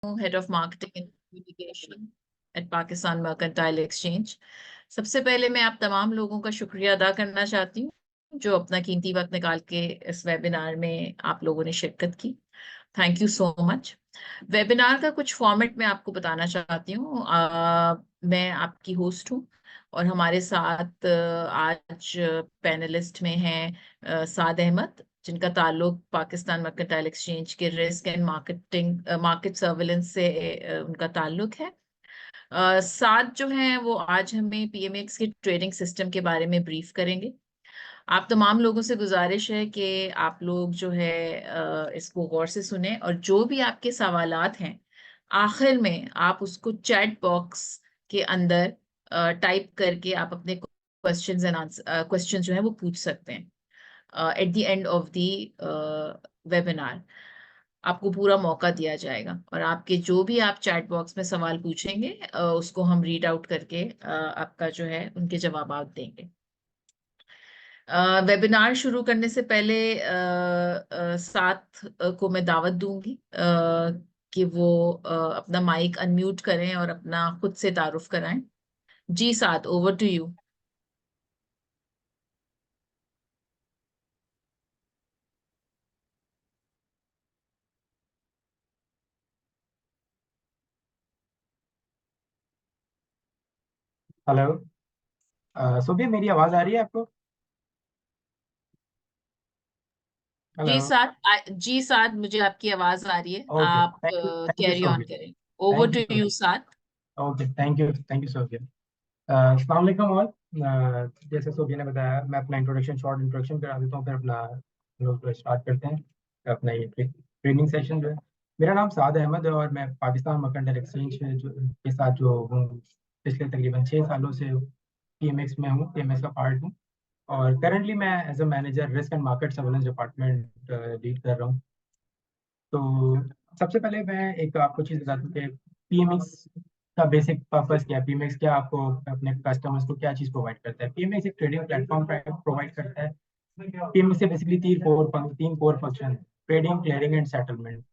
Head of marketing and communication at Pakistan mercantile exchange. सबसे पहले मैं आप तमाम लोगों का शुक्रिया अदा करना चाहती हूँ जो अपना कीमती वक्त निकाल के इस वेबिनार में आप लोगों ने शिरकत की। Thank you so much. Webinar का कुछ फॉर्मेट मैं आपको बताना चाहती हूँ। मैं आपकी होस्ट हूँ और हमारे साथ आज पैनलिस्ट में हैं साद अहमद, जिनका ताल्लुक पाकिस्तान मर्केंटाइल एक्सचेंज के रिस्क एंड मार्केट सर्विलेंस से उनका ताल्लुक है। साथ जो हैं वो आज हमें पीएमएक्स के ट्रेडिंग सिस्टम के बारे में ब्रीफ करेंगे। आप तमाम लोगों से गुजारिश है कि आप लोग जो है इसको गौर से सुने और जो भी आपके सवालात हैं आखिर में आप उसको चैट बॉक्स के अंदर टाइप करके आप अपने क्वेश्चंस एंड आंसर क्वेश्चन जो है वो पूछ सकते हैं at the end of the webinar. आपको पूरा मौका दिया जाएगा और आपके जो भी आप चैट बॉक्स में सवाल पूछेंगे उसको हम रीड आउट करके आपका जो है उनके जवाब देंगे। वेबिनार शुरू करने से पहले साथ को मैं दावत दूंगी कि वो अपना माइक अनम्यूट करें और अपना खुद से तारुफ कराएं। जी साथ, ओवर टू यू। हेलो। सुबह मेरी आवाज़ आ रही है आपको? हेलो। जी साथ, मुझे आपकी आवाज आ रही है। ओके, आप thank you carry on Sophia. करें। Over thank you to you Sophia. साथ। Okay, thank you Sophia. अस्सलाम वालेकुम ऑल। जैसे सोफिया ने बताया, मैं अपना शॉर्ट इंट्रोडक्शन करा देता हूँ, फिर अपना हम लोग स्टार्ट करते हैं अपना ये ट्रेनिंग सेशन जो है। मेरा नाम साद अहमद है और मैं पाकिस्तान मर्केंटाइल एक्सचेंज के साथ जो हूँ पिछले तकरीबन 6 सालों से पीएमएक्स में हूँ, पीएमएक्स का पार्ट हूँ। और करंटली मैं as a manager risk and market surveillance department lead कर रहा हूँ। तो सबसे पहले मैं एक आपको चीज़ बताता हूँ कि पीएमएक्स का बेसिक पर्पस क्या है। पीएमएक्स क्या आपको अपने कस्टमर्स को क्या चीज़ प्रोवाइड करता है। पीएमएक्स एक ट्रेडिंग प्लेटफॉर्म प्रोवाइड करता है। पीएमएक्स से बेसिकली तीन core function: trading, clearing and settlement.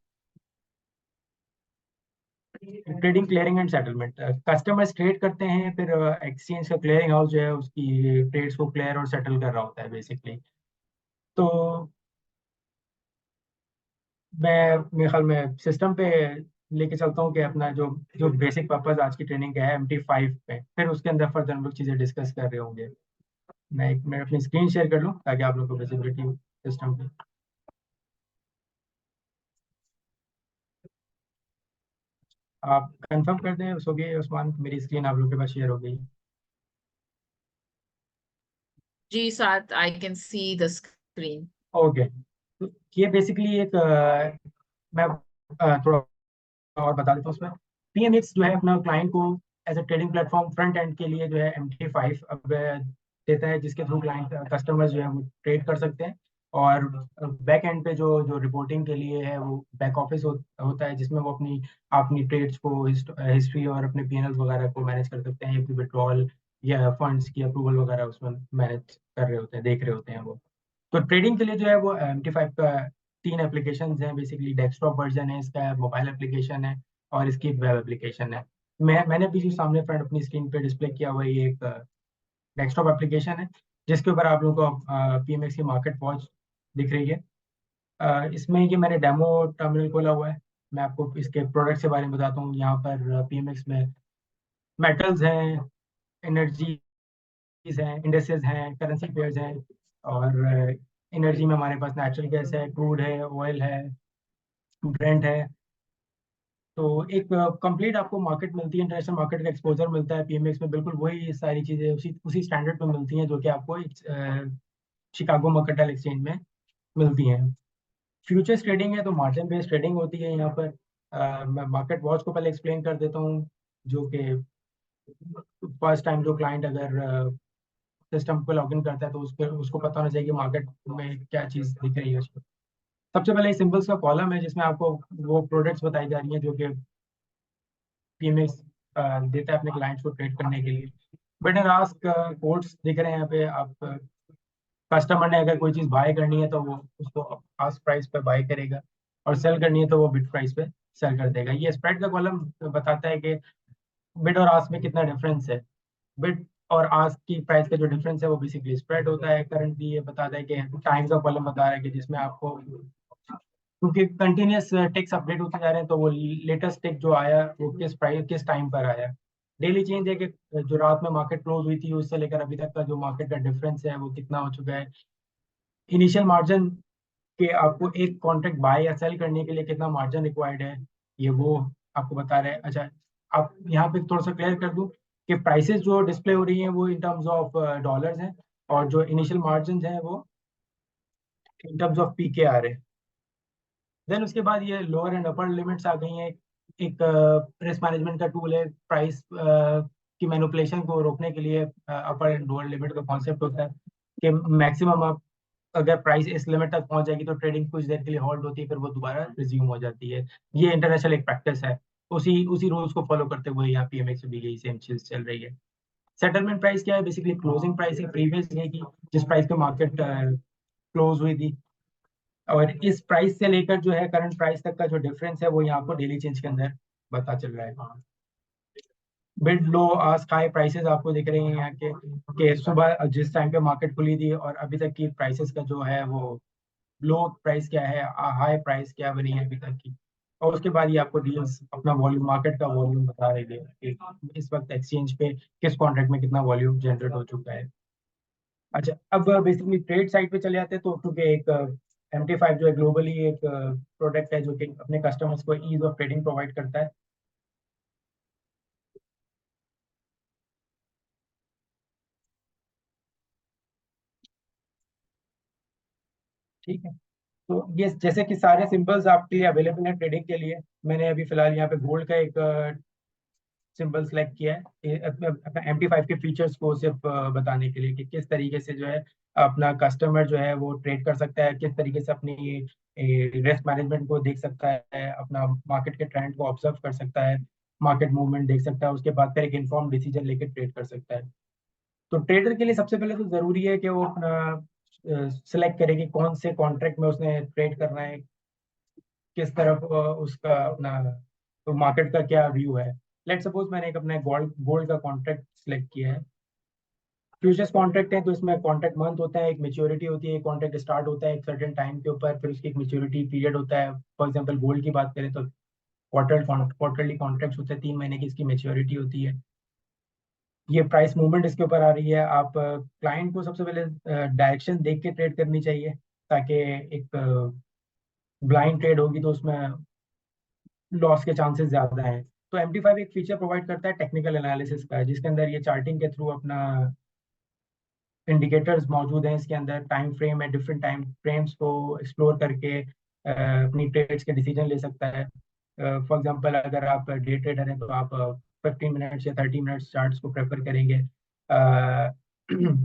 Trading, clearing and settlement, customers trade करते हैं, फिर एक्सचेंज का क्लियरिंग हाउस जो है उसकी ट्रेड्स को क्लियर और सेटल कर रहा होता है बेसिकली। तो मैं मेरे ख्याल में सिस्टम पे लेके चलता हूँ कि अपना जो जो बेसिक पर्पस आज की ट्रेनिंग का है MT5 पे, फिर उसके अंदर फर्दर हम लोग चीज़ें डिस्कस कर रहे होंगे। मैं अपनी स्क्रीन शेयर कर लूँ ताकि आप लोग को विजिबिलिटी हो सिस्टम पे। आप कंफर्म कर दें सोगे उस्मान, मेरी स्क्रीन आप लोग के पास शेयर हो गई। जी साथ, I can see the screen. Okay. तो ये बेसिकली एक मैं थोड़ा और बता देता हूँ उसमें। पीएमएक्स जो है अपना क्लाइंट को as a trading platform front end के लिए जो है MT5 अब देता है, जिसके थ्रू क्लाइंट कस्टमर्स जो है वो ट्रेड कर सकते हैं। और बैक एंड पे जो जो रिपोर्टिंग के लिए है वो बैक ऑफिस होता है, जिसमें वो अपनी ट्रेड्स को हिस्ट्री और अपने पीएनएल वगैरह को मैनेज कर सकते हैं, या फिर विड्रॉल या फंड्स की अप्रूवल वगैरह उसमें मैनेज कर रहे होते हैं, देख रहे होते हैं वो। तो ट्रेडिंग के लिए जो है वो MT5 का 3 एप्लीकेशन हैं बेसिकली। डेस्कटॉप वर्जन है इसका, मोबाइल एप्लीकेशन है और इसकी वेब एप्लीकेशन है। मैंने भी जो सामने फ्रंट अपनी स्क्रीन पे डिस्प्ले किया हुआ है, ये एक डेस्कटॉप एप्लीकेशन है जिसके ऊपर आप लोगों को पीएमएक्स की मार्केट वॉच दिख रही है। इसमें ये मैंने डेमो टर्मिनल खोला हुआ है। मैं आपको इसके प्रोडक्ट के बारे में बताता हूँ। यहाँ पर पीएमएक्स में मेटल्स हैं, एनर्जीज हैं, इंडस्ट्रीज हैं, करेंसी पेयर्स हैं। और एनर्जी में हमारे पास नेचुरल गैस है, क्रूड है, ऑयल है, ब्रेंट है। तो एक कंप्लीट आपको मार्केट मिलती है, इंटरनेशनल मार्केट का एक्सपोजर मिलता है पीएमएक्स में। बिल्कुल वही सारी चीज़ें उसी उसी स्टैंडर्ड पे मिलती हैं जो कि आपको शिकागो मर्केंटाइल एक्सचेंज में मिलती हैं। फ्यूचर्स ट्रेडिंग है तो मार्जिन बेस्ड ट्रेडिंग होती है यहाँ पर। मैं मार्केट वॉच को पहले एक्सप्लेन कर देता हूँ, जो कि फर्स्ट टाइम जो क्लाइंट अगर सिस्टम को लॉगिन करता है तो उसको पता होना चाहिए कि मार्केट में क्या चीज़ दिख रही है उसको। सबसे पहले सिंबल्स का कॉलम है जिसमें आपको वो प्रोडक्ट्स बताई जा रही हैं जो कि पीएमएक्स देता है अपने क्लाइंट्स को ट्रेड करने के लिए। बटन आस्क कोड्स दिख रहे हैं यहाँ पे। आप कस्टमर ने अगर कोई चीज़ बाय करनी है तो वो उसको आस्क प्राइस पे बाय करेगा, और सेल करनी है तो वो बिड प्राइस पे सेल कर देगा। ये स्प्रेड का कॉलम बताता है कि बिड और आस्क में कितना डिफरेंस है। बिड और आस्क की प्राइस का जो डिफरेंस है वो बेसिकली स्प्रेड होता है। करंटली ये बताता है कि टाइम का कॉलम बता रहा है कि जिसमें आपको, क्योंकि कंटिन्यूस टेक्स अपडेट होते जा रहे हैं, तो वो लेटेस्ट टेक जो आया वो किस प्राइस किस टाइम पर आया। डेली चेंज है कि जो रात में मार्केट क्लोज हुई थी उससे लेकर अभी तक का जो मार्केट का डिफरेंस है वो कितना हो चुका है। इनिशियल मार्जिन के आपको एक कॉन्ट्रैक्ट बाय या सेल करने के लिए कितना मार्जिन रिक्वायर्ड है, ये वो आपको बता रहे हैं। अच्छा, आप यहाँ पे थोड़ा सा क्लियर कर दूं कि प्राइसेस जो डिस्प्ले हो रही हैं वो इन टर्म्स ऑफ डॉलर्स हैं, और जो इनिशियल मार्जिन है वो इन टर्म्स ऑफ पीके आ रहे हैं। देन उसके बाद ये लोअर एंड अपर लिमिट्स आ गई हैं। एक रिस्क मैनेजमेंट का टूल है, प्राइस की मैनिपुलेशन को रोकने के लिए अपर एंड लोअर लिमिट का कॉन्सेप्ट होता है कि मैक्सिमम आप, अगर प्राइस इस लिमिट तक पहुंच जाएगी तो ट्रेडिंग कुछ देर के लिए होल्ड होती है, फिर वो दोबारा रिज्यूम हो जाती है। ये इंटरनेशनल एक प्रैक्टिस है। उसी उसी रूल्स को फॉलो करते हुए यहाँ पीएमएक्स में भी यही सेम चीज चल रही है। सेटलमेंट प्राइस क्या है? बेसिकली क्लोजिंग प्राइस है प्रीवियस डे की, जिस प्राइस पे मार्केट क्लोज हुई थी। और इस प्राइस से लेकर जो है करंट प्राइस तक का जो डिफरेंस है वो यहाँ आपको डेली चेंज के अंदर पता चल रहा है। बिड लो आस्क हाई प्राइसेस आपको दिख रही हैं यहाँ के सुबह जिस टाइम पे मार्केट खुली थी और अभी तक की प्राइसेस का जो है वो लो प्राइस क्या है, हाई प्राइस क्या बनी है अभी तक की। और उसके बाद ये आपको डील्स अपना वॉल्यूम, मार्केट का वॉल्यूम बता रही है कि इस वक्त एक्सचेंज पे किस कॉन्ट्रैक्ट में कितना वॉल्यूम जनरेट हो चुका है। अच्छा, अब बेसिकली ट्रेड साइड पे चले जाते हैं। तो क्योंकि एक MT5 जो है ग्लोबली एक प्रोडक्ट है जो कि अपने कस्टमर्स को ईज ऑफ ट्रेडिंग प्रोवाइड करता है। ठीक है, तो ये जैसे कि सारे सिंबल्स आपके लिए अवेलेबल है ट्रेडिंग के लिए। मैंने अभी फिलहाल यहाँ पे गोल्ड का एक सिंबल सेलेक्ट किया है अपना MT5 के फीचर्स को सिर्फ बताने के लिए कि किस तरीके से जो है अपना कस्टमर जो है वो ट्रेड कर सकता है, किस तरीके से अपनी रिस्क मैनेजमेंट को देख सकता है, अपना मार्केट के ट्रेंड को ऑब्जर्व कर सकता है, मार्केट मूवमेंट देख सकता है, उसके बाद फिर एक इन्फॉर्म डिसीजन लेकर ट्रेड कर सकता है। तो ट्रेडर के लिए सबसे पहले तो जरूरी है कि वो अपना सिलेक्ट करे कि कौन से कॉन्ट्रैक्ट में उसने ट्रेड करना है, किस तरफ उसका अपना तो मार्केट का क्या व्यू है। लेट सपोज मैंने एक अपना गोल्ड गोल्ड का कॉन्ट्रैक्ट सिलेक्ट किया है। फ्यूचर्स कॉन्ट्रैक्ट है तो इसमें कॉन्ट्रैक्ट मंथ होता है, एक मेच्योरिटी होती है, कॉन्ट्रैक्ट स्टार्ट होता है एक सर्टेन टाइम के ऊपर, फिर उसकी एक मेच्योरिटी पीरियड होता है। फॉर एग्जांपल गोल्ड की बात करें तो क्वार्टरली कॉन्ट्रैक्ट होते हैं, 3 महीने की इसकी मेच्योरिटी होती है। ये प्राइस मूवमेंट इसके ऊपर आ रही है। आप क्लाइंट को सबसे पहले डायरेक्शन देख के ट्रेड करनी चाहिए, ताकि एक ब्लाइंड ट्रेड होगी तो उसमें लॉस के चांसेस ज्यादा हैं। तो MT5 एक फीचर प्रोवाइड करता है टेक्निकल एनालिसिस का, जिसके अंदर ये चार्टिंग के थ्रू अपना इंडिकेटर्स मौजूद हैं। इसके अंदर टाइम फ्रेम है, डिफरेंट टाइम फ्रेम्स को एक्सप्लोर करके अपनी ट्रेड्स के डिसीजन ले सकता है। फॉर एग्जांपल अगर आप डे ट्रेडर हैं तो आप 15 मिनट्स या 30 मिनट्स चार्ट्स को प्रेफर करेंगे।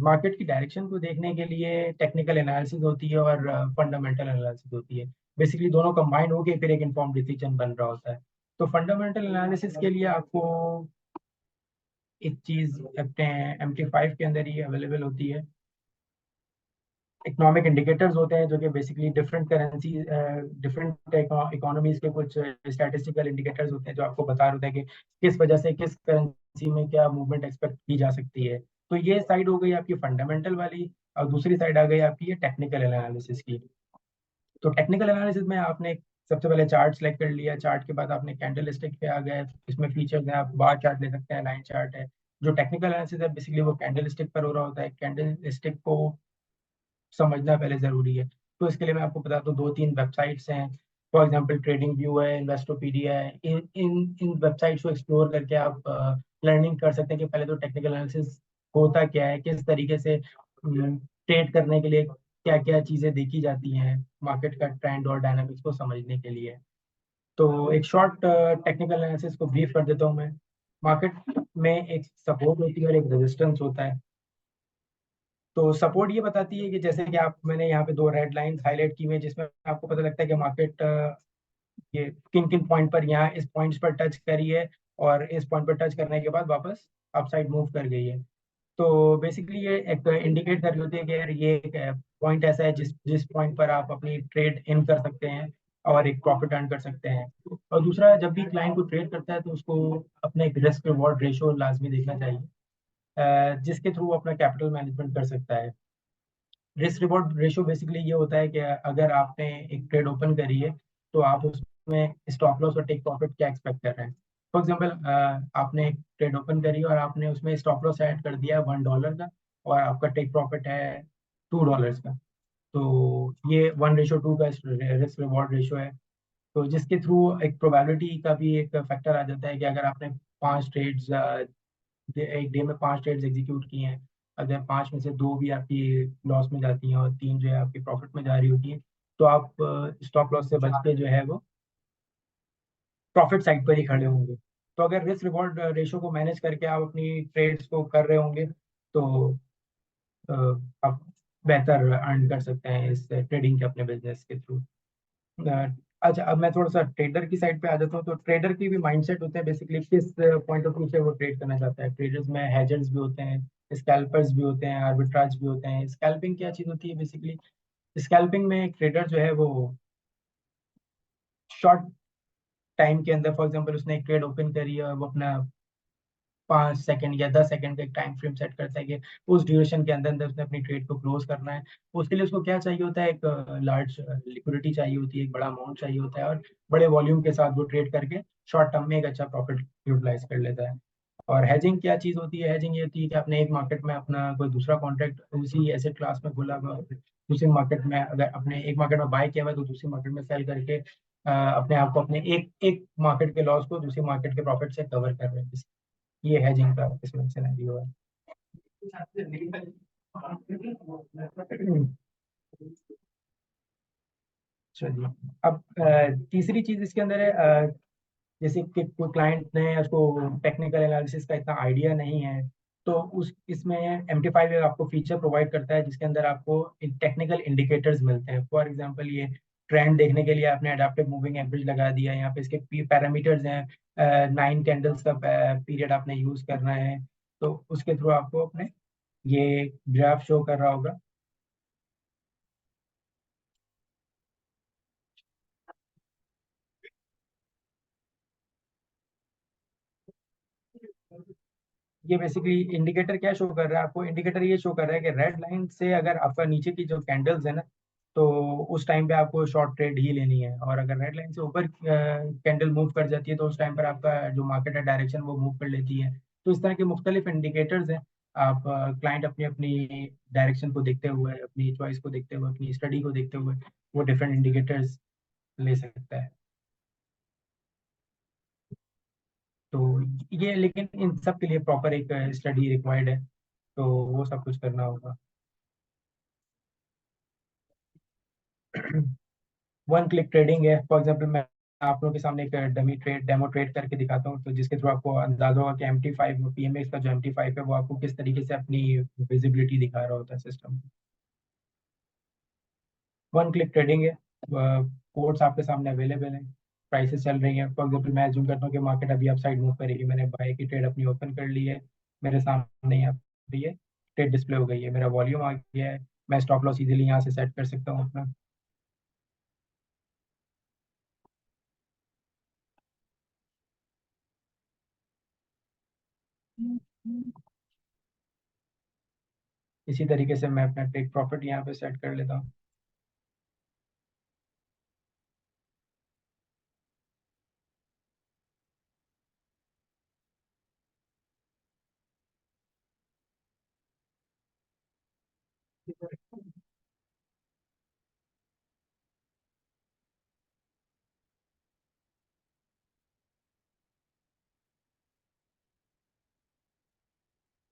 मार्केट की डायरेक्शन को देखने के लिए टेक्निकल एनालिसिस होती है और फंडामेंटल एनालिसिस होती है। बेसिकली दोनों कंबाइन होके फिर एक इन्फॉर्म डिसीजन बन रहा होता है। तो फंडामेंटल एनालिसिस के लिए आपको एक चीज अपने MT5 के अंदर ही अवेलेबल होती है। इकोनॉमिक इंडिकेटर्स होते हैं जो कि basically different currency, different economies के कुछ स्टैटिस्टिकल इंडिकेटर्स होते हैं जो आपको बता रहे होते हैं कि किस वजह से किस करेंसी में क्या मूवमेंट एक्सपेक्ट की जा सकती है। तो ये साइड हो गई आपकी फंडामेंटल वाली, और दूसरी साइड आ गई आपकी ये टेक्निकल एनालिसिस की। तो टेक्निकल एनालिसिस में आपने सबसे पहले चार्ट सेलेक्ट कर लिया, चार्ट के बाद आपने कैंडल स्टिक पे आ गए। इसमें फीचर्स हैं, आप बार चार्ट ले सकते हैं, लाइन चार्ट है। जो टेक्निकल एनालिसिस है बेसिकली वो कैंडल स्टिक पर हो रहा होता है। कैंडल स्टिक को समझना पहले जरूरी है। तो इसके लिए मैं आपको बता दूं, 2-3 वेबसाइट्स हैं। फॉर एग्जांपल ट्रेडिंग व्यू है, इन्वेस्टोपीडिया है। इन इन इन वेबसाइट्स को एक्सप्लोर करके आप लर्निंग कर सकते हैं कि पहले तो टेक्निकल एनालिसिस होता क्या है, किस तरीके से ट्रेड करने के लिए क्या क्या चीज़ें देखी जाती हैं, मार्केट का ट्रेंड और डायनामिक्स को समझने के लिए। तो एक शॉर्ट टेक्निकल एनालिसिस को ब्रीफ कर देता हूँ मैं। मार्केट में एक सपोर्ट होती है और एक रेजिस्टेंस होता है। तो सपोर्ट ये बताती है कि जैसे कि आप, मैंने यहाँ पे 2 रेड लाइंस हाईलाइट की हुई हैं जिसमें आपको पता लगता है कि मार्केट ये किन किन पॉइंट पर, यहाँ इस पॉइंट्स पर टच करी है और इस पॉइंट पर टच करने के बाद वापस अपसाइड मूव कर गई है। तो बेसिकली ये एक इंडिकेट कर रही होती है कि यार ये एक पॉइंट ऐसा है जिस जिस पॉइंट पर आप अपनी ट्रेड इन कर सकते हैं। और एक प्रॉफिट अर्न कर सकते हैं। और दूसरा, जब भी क्लाइंट को ट्रेड करता है तो उसको अपना एक रिस्क रिवॉर्ड रेशो लाजमी देखना चाहिए, जिसके थ्रू अपना कैपिटल मैनेजमेंट कर सकता है। रिस्क रिवॉर्ड रेशो बेसिकली ये होता है कि अगर आपने एक ट्रेड ओपन करी है तो आप उसमें स्टॉप लॉस और टेक प्रॉफिट क्या एक्सपेक्ट कर रहे हैं। फॉर एग्जांपल, आपने एक ट्रेड ओपन करी और आपने उसमें स्टॉप लॉस ऐड कर दिया $1 का, और आपका टेक प्रॉफिट है $2 का। तो ये 1:2 का रिस्क रिवॉर्ड रेशो है। तो जिसके थ्रू एक प्रोबेबिलिटी का भी एक फैक्टर आ जाता है कि अगर आपने 5 ट्रेड्स, एक डे में 5 ट्रेड्स एग्जीक्यूट किए हैं, अगर 5 में से 2 भी आपकी लॉस में जाती हैं और 3 जो है आपकी प्रॉफिट में जा रही होती हैं, तो आप स्टॉप लॉस से बच के जो है वो प्रॉफिट साइड पर ही खड़े होंगे। तो अगर रिस्क रिवॉर्ड रेशो को मैनेज करके आप अपनी ट्रेड्स को कर रहे होंगे तो अ, आप बेहतर अर्न कर सकते हैं इस ट्रेडिंग के अपने बिजनेस के थ्रू। अच्छा, अब मैं थोड़ा सा ट्रेडर की साइड पे आ जाता हूँ। तो ट्रेडर की भी माइंडसेट होते हैं बेसिकली, किस पॉइंट ऑफ व्यू से वो ट्रेड करना चाहता है। ट्रेडर्स में हेजर्स भी होते हैं, स्कैल्पर्स भी होते हैं, आर्बिट्राज भी होते हैं। स्कैल्पिंग क्या चीज़ होती है बेसिकली? स्कैल्पिंग में एक ट्रेडर जो है वो शॉर्ट टाइम के अंदर, फॉर एग्जांपल उसने एक ट्रेड ओपन करी है और वो अपना 5 सेकंड या 10 सेकंड का एक टाइम फ्रेम सेट करता है कि उस ड्यूरेशन के अंदर अंदर उसने अपनी ट्रेड को क्लोज करना है। उसके लिए उसको क्या चाहिए होता है? एक लार्ज लिक्विडिटी चाहिए होती है, एक बड़ा अमाउंट चाहिए होता है, और बड़े वॉल्यूम के साथ वो ट्रेड करके शॉर्ट टर्म में एक अच्छा प्रॉफिट यूटिलाइज कर लेता है। और हेजिंग क्या चीज़ होती है? हेजिंग ये होती है कि आपने एक मार्केट में अपना कोई दूसरा कॉन्ट्रैक्ट उसी एसेट क्लास में खोला हुआ है, दूसरी मार्केट में अगर अपने एक मार्केट में बाय किया हुआ है तो दूसरी मार्केट में सेल करके अपने आप को, अपने एक एक मार्केट के लॉस को दूसरी मार्केट के प्रॉफिट से कवर कर रहे हैं। ये हैजिंग का इसमें सिनेरियो है। चलिए, अब तीसरी चीज इसके अंदर है, जैसे कि कोई क्लाइंट ने उसको टेक्निकल एनालिसिस का इतना आइडिया नहीं है, तो उस इसमें MT5 आपको फीचर प्रोवाइड करता है जिसके अंदर आपको टेक्निकल इंडिकेटर्स मिलते हैं। फॉर एग्जांपल, ये ट्रेंड देखने के लिए आपने अडेप्टिव मूविंग एवरेज लगा दिया, यहाँ पे इसके पैरामीटर्स हैं, 9 कैंडल्स का पीरियड आपने यूज करना है, तो उसके थ्रू आपको अपने ये ग्राफ शो कर रहा होगा। ये बेसिकली इंडिकेटर क्या शो कर रहा है आपको? इंडिकेटर ये शो कर रहा है कि रेड लाइन से अगर आपका नीचे की जो कैंडल्स है ना, तो उस टाइम पे आपको शॉर्ट ट्रेड ही लेनी है। और अगर रेड लाइन से ऊपर कैंडल मूव कर जाती है तो उस टाइम पर आपका जो मार्केट है डायरेक्शन वो मूव कर लेती है। तो इस तरह के मुख्तलिफ इंडिकेटर्स हैं। आप क्लाइंट अपनी अपनी डायरेक्शन को देखते हुए, अपनी चॉइस को देखते हुए, अपनी स्टडी को देखते हुए वो डिफरेंट इंडिकेटर्स ले सकता है। तो ये, लेकिन इन सब के लिए प्रॉपर एक स्टडी रिक्वायर्ड है, तो वो सब कुछ करना होगा। वन क्लिक ट्रेडिंग है। फॉर एग्जांपल, मैं आप लोगों के सामने एक डमी ट्रेड डेमो ट्रेड करके दिखाता हूँ, तो जिसके थ्रू आपको अंदाजा होगा कि MT5 PMX का जो MT5 है वो आपको किस तरीके से अपनी विजिबिलिटी दिखा रहा होता है सिस्टम। वन क्लिक ट्रेडिंग है, कोड्स आपके सामने अवेलेबल है, प्राइसेस चल रही हैं। फॉर एग्जाम्पल, मैं अज्यूम करता हूँ कि मार्केट अभी अपसाइड मूव करेगी, मैंने बाय की ट्रेड अपनी ओपन कर ली है, मेरे सामने यहाँ पे ये ट्रेड डिस्प्ले हो गई है, मेरा वॉल्यूम आ गया है, मैं स्टॉप लॉस इजीली यहाँ से सेट कर सकता हूँ अपना। इसी तरीके से मैं अपना टेक प्रॉफिट यहाँ पे सेट कर लेता हूँ।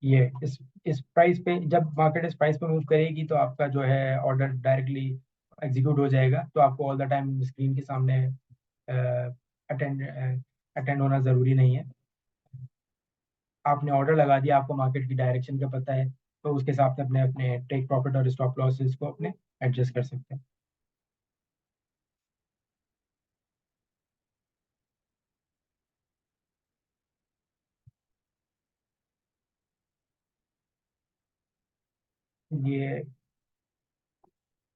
ये इस प्राइस पे, जब मार्केट इस प्राइस पे मूव करेगी तो आपका जो है ऑर्डर डायरेक्टली एग्जीक्यूट हो जाएगा। तो आपको ऑल द टाइम स्क्रीन के सामने अटेंड अटेंड होना ज़रूरी नहीं है। आपने ऑर्डर लगा दिया, आपको मार्केट की डायरेक्शन का पता है, तो उसके हिसाब से अपने अपने टेक प्रॉफिट और स्टॉप लॉसेस को अपने एडजस्ट कर सकते हैं। ये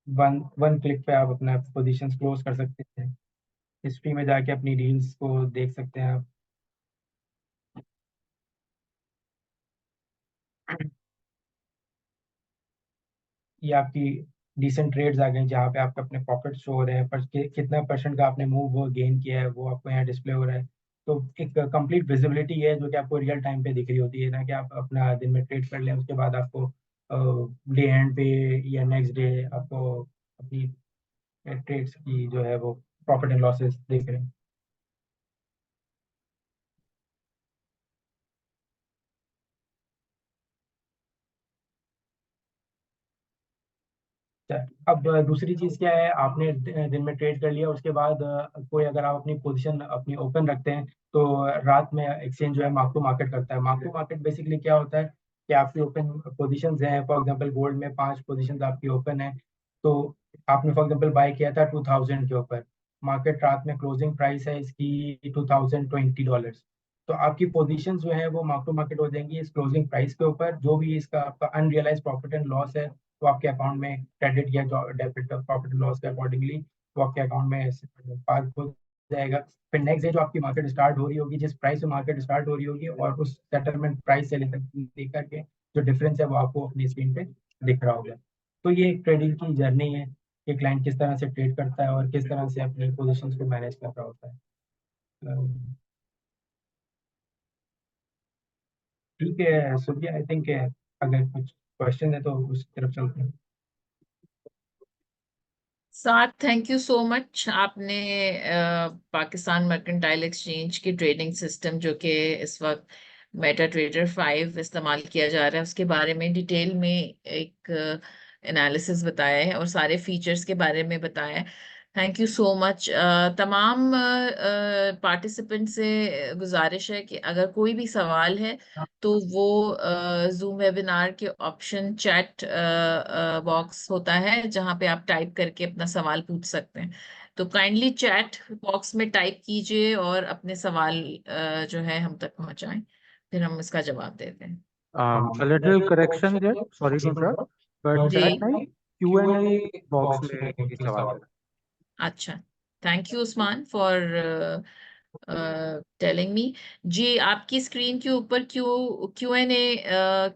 वन वन क्लिक पे आप अपना पोजीशंस क्लोज कर सकते हैं। हिस्ट्री में जाके अपनी डील्स को देख सकते हैं आप। ये आपकी डिसेंट ट्रेड्स आ गई जहाँ पे आपके अपने प्रॉफिट शो हो रहे हैं, पर कितना परसेंट का आपने मूव वो गेन किया है वो आपको यहाँ डिस्प्ले हो रहा है। तो एक कंप्लीट विजिबिलिटी है जो कि आपको रियल टाइम पे दिख रही होती है ना, कि आप अपना दिन में ट्रेड कर लें, उसके बाद आपको डे एंड पे या नेक्स्ट डे आपको अपनी ट्रेड्स की जो है वो प्रॉफिट एंड लॉसेस दिख रहे हैं। अब दूसरी चीज क्या है, आपने दिन में ट्रेड कर लिया, उसके बाद कोई अगर आप अपनी पोजीशन अपनी ओपन रखते हैं तो रात में एक्सचेंज जो है मार्क टू मार्केट करता है। मार्क टू मार्केट बेसिकली क्या होता है कि आपकी ओपन पोजीशंस हैं, फॉर एग्जांपल गोल्ड में 5 पोजीशंस आपकी ओपन है, तो आपने फॉर एग्जांपल बाय किया था 2000 के ऊपर, मार्केट रात में क्लोजिंग प्राइस है इसकी $2020, तो आपकी पोजीशन जो है वो मार्क टू मार्केट हो जाएंगी इस क्लोजिंग प्राइस के ऊपर। जो भी इसका आपका अनरियलाइज प्रॉफिट एंड लॉस है वो आपके अकाउंट में क्रेडिट या डेबिट प्रॉफिट लॉस के अकॉर्डिंगली वो आपके अकाउंट में पार्क हो जाएगा। फिर नेक्स्ट डे जो आपकी मार्केट स्टार्ट हो रही होगी, जिस प्राइस से मार्केट स्टार्ट हो रही होगी और उस सेटलमेंट प्राइस से लेकर के जो डिफरेंस है वो आपको अपनी स्क्रीन पे दिख रहा होगा। तो ये एक ट्रेडिंग की जर्नी है कि क्लाइंट किस तरह से ट्रेड करता है और किस तरह से अपनी पोजिशन को मैनेज कर रहा होता है। ठीक है सुबह, आई थिंक अगर कुछ क्वेश्चन है तो उस तरफ चलते हैं। साथ थैंक यू सो मच। आपने पाकिस्तान मर्केंटाइल एक्सचेंज की ट्रेडिंग सिस्टम जो कि इस वक्त मेटा ट्रेडर 5 इस्तेमाल किया जा रहा है उसके बारे में डिटेल में एक एनालिसिस बताया है और सारे फीचर्स के बारे में बताया है। Thank you so much. तमाम पार्टिसिपेंट से गुजारिश है कि अगर कोई भी सवाल है तो वो जूम वेबिनार के ऑप्शन चैट बॉक्स होता है जहां पे आप टाइप करके अपना सवाल पूछ सकते हैं। तो काइंडली चैट बॉक्स में टाइप कीजिए और अपने सवाल जो है हम तक पहुंचाएं, फिर हम इसका जवाब देते हैं। A little correction there. Sorry to interrupt, but ji, chat नहीं, Q&A बॉक्स में ये सवाल है। अच्छा। Thank you Usman for telling me. जी, आपकी स्क्रीन के ऊपर क्यू एन ए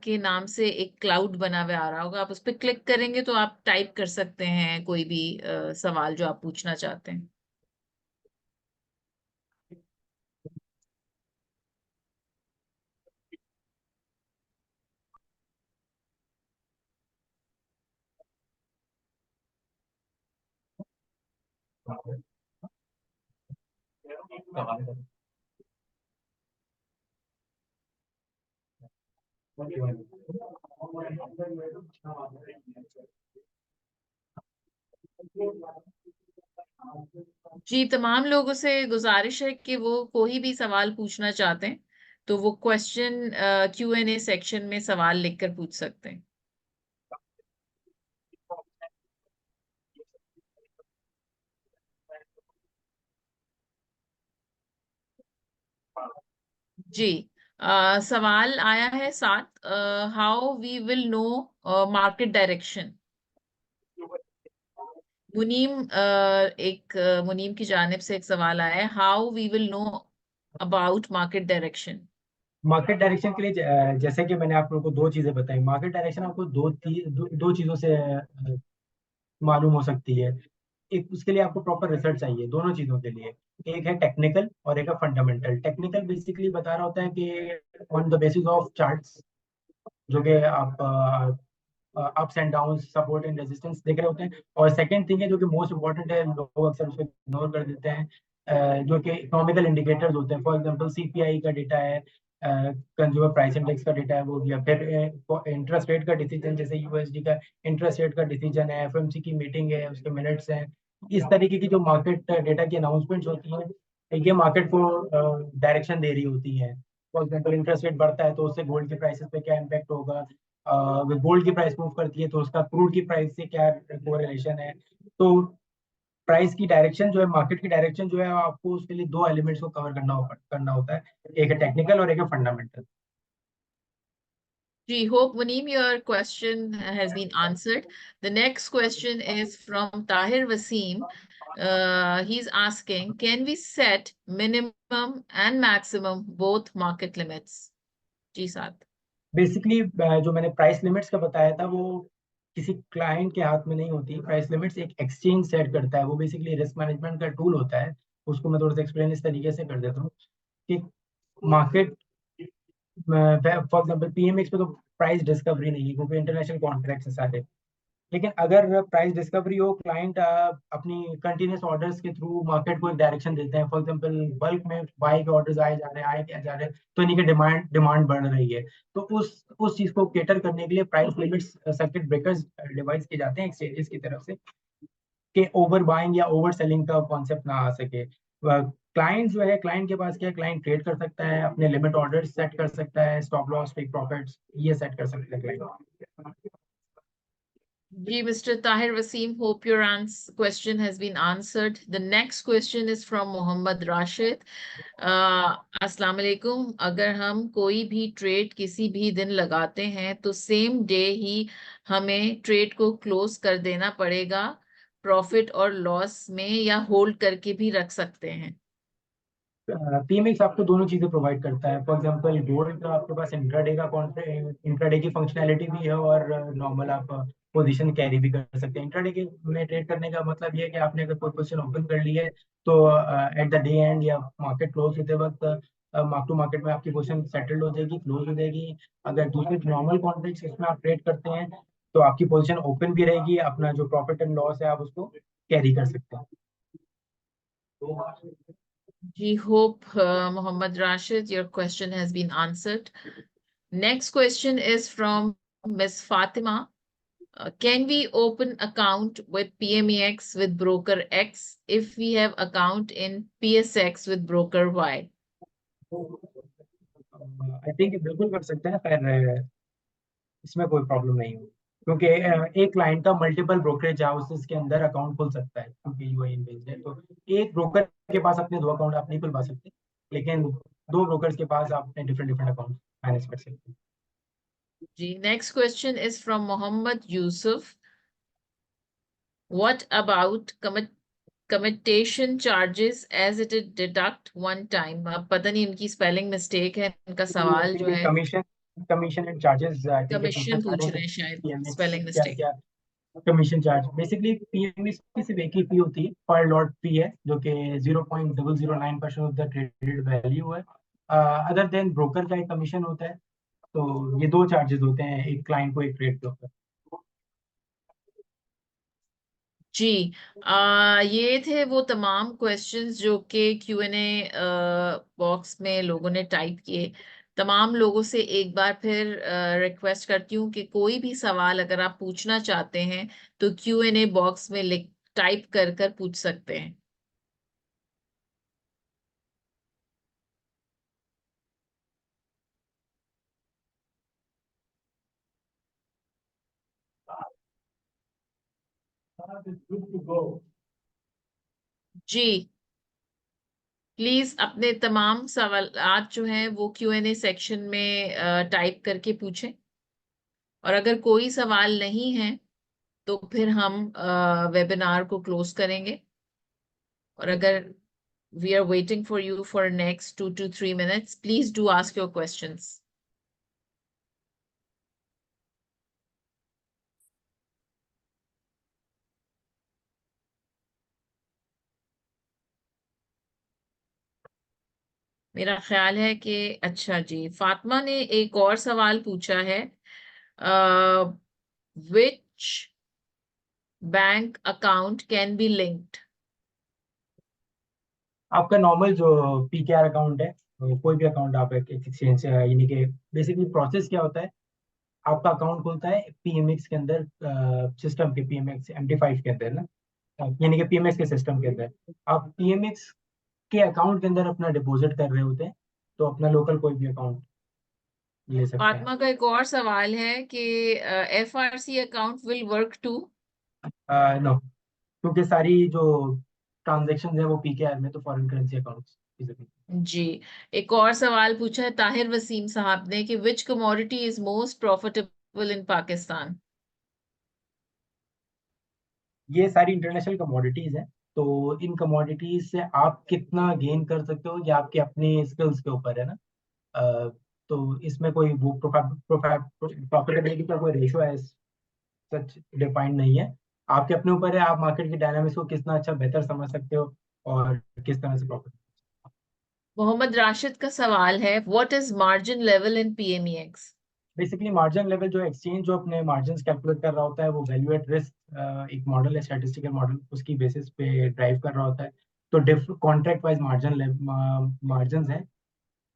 के नाम से एक क्लाउड बना हुआ आ रहा होगा, आप उस पर क्लिक करेंगे तो आप टाइप कर सकते हैं कोई भी सवाल जो आप पूछना चाहते हैं। जी, तमाम लोगों से गुजारिश है कि वो कोई भी सवाल पूछना चाहते हैं तो वो question Q and A section में सवाल लिखकर पूछ सकते हैं। जी, सवाल आया है साथ, how we will know market direction. Muneem की जानिब से एक सवाल आया है, how we will know about market direction. Market direction के लिए जैसे कि मैंने आप लोगों को दो चीजें बताई, मार्केट डायरेक्शन आपको दो चीजों से मालूम हो सकती है। एक उसके लिए आपको प्रॉपर रिसर्च चाहिए दोनों चीजों के लिए। एक है टेक्निकल और एक है फंडामेंटल। टेक्निकल बेसिकली बता रहा होता है कि on the basis of charts, जो कि आप ups and down, support and resistance देख रहे होते हैं। और सेकंड थिंग है जो कि मोस्ट इंपॉर्टेंट है, लोग अक्सर उसको इग्नोर कर देते हैं, जो कि इकोनॉमिकल इंडिकेटर्स होते हैं। फॉर एग्जांपल सीपीआई का डेटा है, कंज्यूमर प्राइस इंडेक्स का डेटा है वो, या फिर इंटरेस्ट रेट का डिसीजन, जैसे यूएसडी का इंटरेस्ट रेट का डिसीजन है, एफओएमसी की मीटिंग है उसके मिनट्स हैं। इस तरीके की जो मार्केट डेटा की अनाउंसमेंट्स होती हैं, ये मार्केट को डायरेक्शन दे रही होती हैं। फॉर एग्जाम्पल इंटरेस्ट रेट बढ़ता है तो उससे गोल्ड की प्राइसेस पे क्या इम्पैक्ट होगा, गोल्ड की प्राइस मूव करती है तो उसका क्रूड की प्राइस से क्या कोरिलेशन है। तो प्राइस की डायरेक्शन जो है, मार्केट की डायरेक्शन जो है, आपको उसके लिए दो एलिमेंट्स को कवर करना होता है, एक है टेक्निकल और एक है फंडामेंटल। जी, hope Muneem your question has been answered. The next question is from Tahir Wasim. he's asking, can we set minimum and maximum both market limits? जी साहब. बेसिकली जो मैंने प्राइस लिमिट्स का बताया था वो किसी क्लाइंट के हाथ में नहीं होती. प्राइस लिमिट्स एक एक्सचेंज सेट करता है. वो बेसिकली रिस्क मैनेजमेंट का टूल होता है. उसको मैं थोड़ा सा एक्सप्लेन इस तरीके से कर देता हूँ कि मार्केट, फॉर एग्जांपल पीएमएक्स पे तो प्राइस डिस्कवरी नहीं है क्योंकि इंटरनेशनल कॉन्ट्रैक्ट्स है सारे. लेकिन अगर प्राइस डिस्कवरी हो, क्लाइंट अपनी कंटिन्यूस ऑर्डर्स के थ्रू मार्केट को एक डायरेक्शन देते हैं. फॉर एग्जांपल बल्क में बाई के ऑर्डर्स आए जा रहे हैं, तो इन्हीं के डिमांड बढ़ रही है. तो उस चीज को केटर करने के लिए price limits circuit breakers device किए जाते हैं एक्सचेंजेस की तरफ से कि ओवर बाइंग या ओवर सेलिंग का कॉन्सेप्ट ना आ सके. क्लाइंट जो है, क्लाइंट के पास क्या है, क्लाइंट ट्रेड कर सकता है, अपने लिमिट ऑर्डर्स सेट कर सकता है, स्टॉप लॉस, टेक प्रॉफिट्स ये सेट कर सकता है client. Ji, Mr. Tahir Wasim, hope your question has been answered. The next question is from Mohammad Rashid. अस्सलाम वालेकुम. अगर हम कोई भी ट्रेड किसी भी दिन लगाते हैं तो सेम डे ही हमें ट्रेड को क्लोज कर देना पड़ेगा प्रॉफिट और लॉस में, या होल्ड करके भी रख सकते हैं? पीएमएक्स आपको दोनों चीजें प्रोवाइड करता है. फॉर एग्जांपल गोल्ड का आपके पास इंट्राडे का इंट्राडे की फंक्शनैलिटी भी है और नॉर्मल आप पोजीशन कैरी भी कर सकते हैं. इंट्राडे के में ट्रेड करने का मतलब ये है कि आपने अगर कोई पोजीशन ओपन कर ली है तो एट द डे एंड या मार्केट क्लोज होते वक्त मार्क टू मार्केट में आपकी पोजीशन सेटल्ड हो जाएगी, क्लोज हो जाएगी. अगर दूसरे नॉर्मल कॉन्ट्रैक्ट्स इसमें आप ट्रेड करते हैं तो आपकी पोजीशन ओपन भी रहेगी, अपना जो प्रॉफिट एंड लॉस है आप उसको कैरी कर सकते हैं. We hope, Mohammad Rashid, your question has been answered. Next question is from Ms. Fatima. Can we open account with PMEX with broker X if we have account in PSX with broker Y? I think बिल्कुल कर सकते हैं. खैर इसमें कोई problem नहीं होगी क्योंकि एक क्लाइंट का मल्टीपल ब्रोकरेज हाउसेस के अंदर अकाउंट खुल सकता है क्योंकि यूएई बेस्ड है. तो एक ब्रोकर के पास अपने दो अकाउंट आप नहीं खुलवा सकते, लेकिन दो ब्रोकर्स के पास आप अपने डिफरेंट डिफरेंट अकाउंट मैनेज कर सकते हैं. जी, next question is from Mohammad Yusuf. What about commutation charges as it is deduct one time? अब पता नहीं इनकी स्पेलिंग मिस्टेक है, इनका सवाल जो है commission and charges I think commission पूछ रहे हैं, शायद स्पेलिंग क्या मिस्टेक. क्या कमीशन चार्ज. बेसिकली पीएमएक्स की सिर्फ एक ही फी होती है, पर लॉट फी है, जो कि 0.009% ऑफ द ट्रेडेड वैल्यू है. अदर देन ब्रोकर का एक कमीशन होता है. तो ये दो चार्जेस होते हैं एक क्लाइंट को एक ट्रेड के ऊपर. जी, ये थे वो तमाम क्वेश्चंस जो कि Q&A बॉक्स में लोगों ने टाइप किए. तमाम लोगों से एक बार फिर रिक्वेस्ट करती हूँ कि कोई भी सवाल अगर आप पूछना चाहते हैं तो Q&A बॉक्स में टाइप कर कर पूछ सकते हैं. जी, प्लीज अपने तमाम सवाल आज जो हैं वो Q&A सेक्शन में टाइप करके पूछें. और अगर कोई सवाल नहीं है तो फिर हम वेबिनार को क्लोज करेंगे. और अगर we are waiting for you for next 2 to 3 minutes, please do ask your questions. मेरा ख्याल है कि अच्छा जी, फातिमा ने एक और सवाल पूछा है. which bank account can be linked? आपका नॉर्मल जो पीकेआर अकाउंट है, कोई भी अकाउंट आप एक एक्सचेंज से, यानी कि बेसिकली प्रोसेस क्या होता है, आपका अकाउंट खुलता है पीएमएक्स के अंदर, सिस्टम के पीएमएक्स MT5 के अंदर ना, यानी कि पीएमएक्स के सिस्टम के अंदर आप पीएमएक्स के अकाउंट के अंदर अपना डिपॉजिट कर रहे होते हैं. तो अपना लोकल कोई भी अकाउंट ले सकते हैं. फातिमा का एक और सवाल है कि FRC account will work too? No, क्योंकि सारी जो ट्रांजेक्शन है वो पीकेआर में, तो फॉरेन करेंसी अकाउंट. जी, एक और सवाल पूछा है ताहिर वसीम साहब ने कि which commodity is most profitable in Pakistan? ये सारी इंटरनेशनल कमोडिटीज हैं. तो इन कमोडिटीज से आप कितना गेन कर सकते हो ये आपके अपने स्किल्स के ऊपर है ना। अ, तो इसमें कोई वो प्रॉफिटेबिलिटी का कोई रेशो है सच डिफाइंड नहीं है। आपके अपने ऊपर है, आप मार्केट की डायनामिक्स को कितना अच्छा बेहतर समझ सकते हो और किस तरह से प्रॉफिट। मोहम्मद राशिद का सवाल है, what is margin level in PMEX? Basically margin level जो एक्सचेंज जो अपने मार्जिन कैलकुलेट कर रहा होता है वो वैल्यू एट रिस्क एक मॉडल है, स्टैटिस्टिकल मॉडल, उसकी बेसिस पे ड्राइव कर रहा होता है। तो कॉन्ट्रैक्ट वाइज मार्जिन है।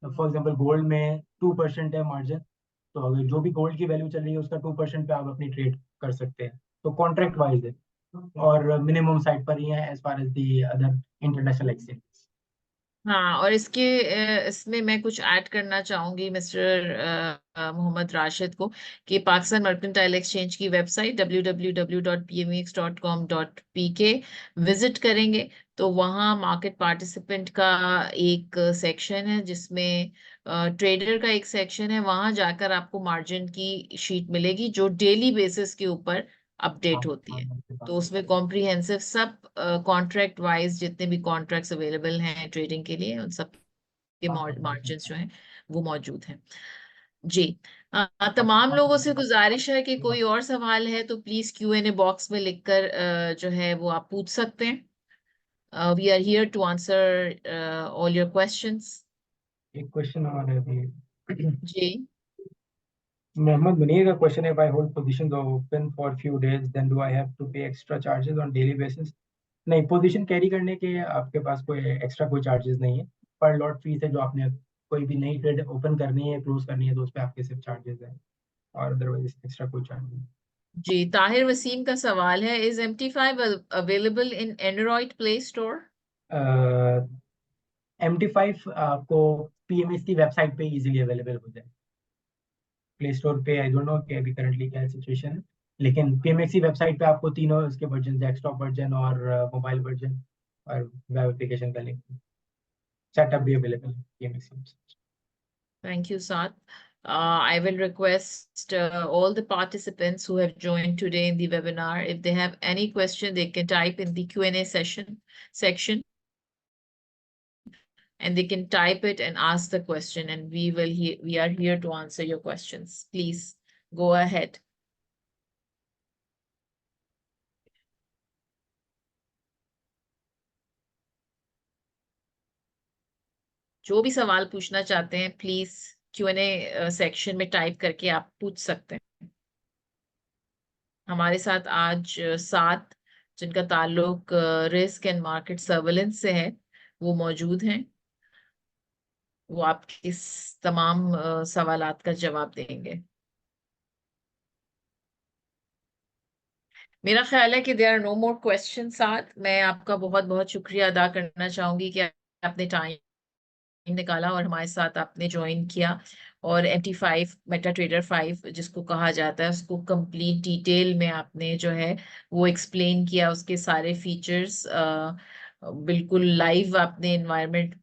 फॉर एग्जांपल गोल्ड में 2% है मार्जिन, तो अगर जो भी गोल्ड की वैल्यू चल रही है उसका 2% पे आप अपनी ट्रेड कर सकते हैं। तो कॉन्ट्रैक्ट वाइज है और मिनिमम साइड पर ही है as far as the other international exchange. हाँ, और इसमें मैं कुछ ऐड करना चाहूंगी मिस्टर मोहम्मद राशिद को, कि पाकिस्तान मर्केंटाइल एक्सचेंज की वेबसाइट www.pmex.com.pk विजिट करेंगे तो वहाँ मार्केट पार्टिसिपेंट का एक सेक्शन है, जिसमें ट्रेडर का एक सेक्शन है। वहाँ जाकर आपको मार्जिन की शीट मिलेगी जो डेली बेसिस के ऊपर अपडेट होती है। तो उसमें कॉम्प्रिहेंसिव सब कॉन्ट्रैक्ट वाइज जितने भी कॉन्ट्रैक्ट्स अवेलेबल हैं ट्रेडिंग के लिए, उन सब के मार्जिन जो हैं वो मौजूद हैं। जी। तमाम लोगों से गुजारिश है कि कोई और सवाल है तो प्लीज Q&A बॉक्स में लिखकर जो है वो आप पूछ सकते हैं। We are here to answer all your questions. एक क्वेश्चन और है अभी। जी। मोहम्मद मुनीर का क्वेश्चन है, if I hold positions open for few days then do I have to pay extra charges on daily basis? नहीं, पोजीशन कैरी करने के आपके पास कोई एक्स्ट्रा कोई चार्जेस नहीं है। पर लॉट फीस है जो आपने कोई भी नई ट्रेड ओपन करनी है क्लोज करनी है तो उस पर आपके सिर्फ चार्जेस है और अदरवाइज एक्स्ट्रा कोई चार्ज नहीं। जी, ताहिर वसीम का सवाल है, is MT5 available in Android play store? MT5 आपको PMS की वेबसाइट पे इजीली अवेलेबल हो जाए। प्ले स्टोर पे आई डोंट नो कि अभी करंटली क्या सिचुएशन है, लेकिन PMX की वेबसाइट पे आपको तीनों इसके वर्जन, डेस्कटॉप वर्जन और मोबाइल वर्जन और वेब एप्लीकेशन का लिंक सेटअप भी अवेलेबल है PMX की website। Thank you, Saad. I will request all the participants who have joined today in the webinar, if they have any question, they can type in the Q&A section, and they can type it and ask the question, and we are here to answer your questions. Please go ahead. जो भी सवाल पूछना चाहते हैं please Q&A section में type करके आप पूछ सकते हैं। हमारे साथ आज 7 जिनका ताल्लुक रिस्क एंड मार्केट सर्वेलेंस से है वो मौजूद हैं। वो आपके इस तमाम सवालात का जवाब देंगे। मेरा ख्याल है कि there are no more question. साथ मैं आपका बहुत बहुत शुक्रिया अदा करना चाहूंगी कि आपने टाइम निकाला और हमारे साथ आपने ज्वाइन किया, और MT5 मेटा ट्रेडर 5 जिसको कहा जाता है उसको कंप्लीट डिटेल में आपने जो है वो एक्सप्लेन किया, उसके सारे फीचर्स बिल्कुल लाइव आपने इन्वायरमेंट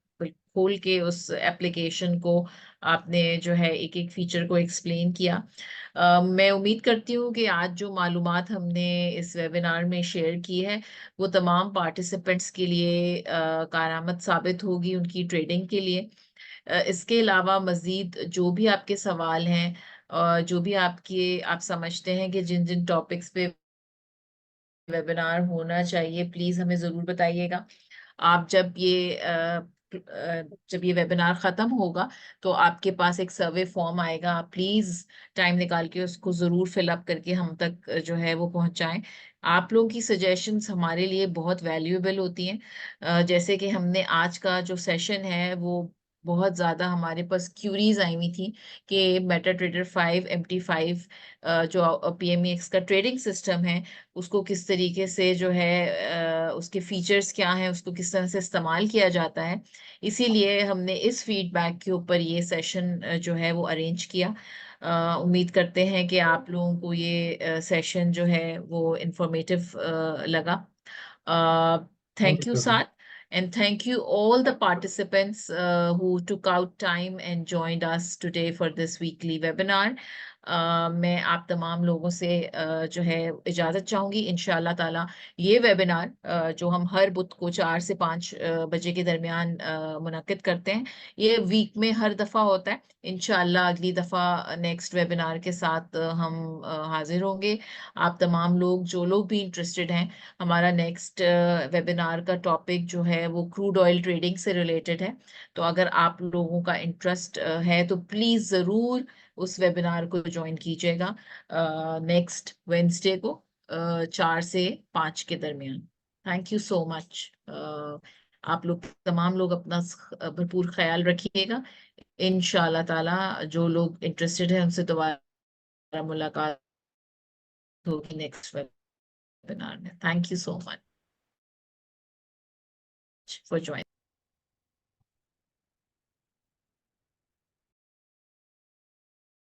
खोल के उस एप्लीकेशन को आपने जो है एक एक फीचर को एक्सप्लेन किया। मैं उम्मीद करती हूँ कि आज जो मालूमात हमने इस वेबिनार में शेयर की है वो तमाम पार्टिसिपेंट्स के लिए कारआमद साबित होगी उनकी ट्रेडिंग के लिए। इसके अलावा मजीद जो भी आपके सवाल हैं, जो भी आप समझते हैं कि जिन जिन टॉपिक्स पे वेबिनार होना चाहिए, प्लीज हमें जरूर बताइएगा। आप जब ये वेबिनार खत्म होगा तो आपके पास एक सर्वे फॉर्म आएगा, आप प्लीज टाइम निकाल के उसको जरूर फिलअप करके हम तक जो है वो पहुंचाएं। आप लोगों की सजेशंस हमारे लिए बहुत वैल्यूएबल होती हैं। जैसे कि हमने आज का जो सेशन है वो बहुत ज्यादा हमारे पास क्यूरीज आई हुई थी कि मेटा ट्रेडर 5 MT5 जो PMEX का ट्रेडिंग सिस्टम है उसको किस तरीके से जो है उसके फीचर्स क्या हैं, उसको किस तरह से इस्तेमाल किया जाता है। इसीलिए हमने इस फीडबैक के ऊपर ये सेशन जो है वो अरेंज किया। उम्मीद करते हैं कि आप लोगों को ये सेशन जो है वो इंफॉर्मेटिव लगा। Thank Thank you, you. Sat, and thank you all the participants who took out time and joined us today for this weekly webinar. मैं आप तमाम लोगों से जो है इजाज़त चाहूँगी। इंशाअल्लाह ताला ये वेबिनार जो हम हर बुध को 4 से 5 बजे के दरमियान मुनक्किद करते हैं, ये वीक में हर दफ़ा होता है। इंशाअल्लाह अगली दफ़ा नेक्स्ट वेबिनार के साथ हम हाजिर होंगे। आप तमाम लोग जो लोग भी इंटरेस्टेड हैं, हमारा नेक्स्ट वेबिनार का टॉपिक जो है वो क्रूड ऑयल ट्रेडिंग से रिलेटेड है। तो अगर आप लोगों का इंटरेस्ट है तो प्लीज़ ज़रूर उस वेबिनार को ज्वाइन कीजिएगा नेक्स्ट वेंसडे को 4 से 5 के दरमियान। Thank you so much. आप लोग तमाम लोग अपना भरपूर ख्याल रखिएगा। इंशाअल्लाह ताला जो लोग इंटरेस्टेड हैं उनसे दोबारा मुलाकात होगी नेक्स्ट वेबिनार में। Thank you so much for joining.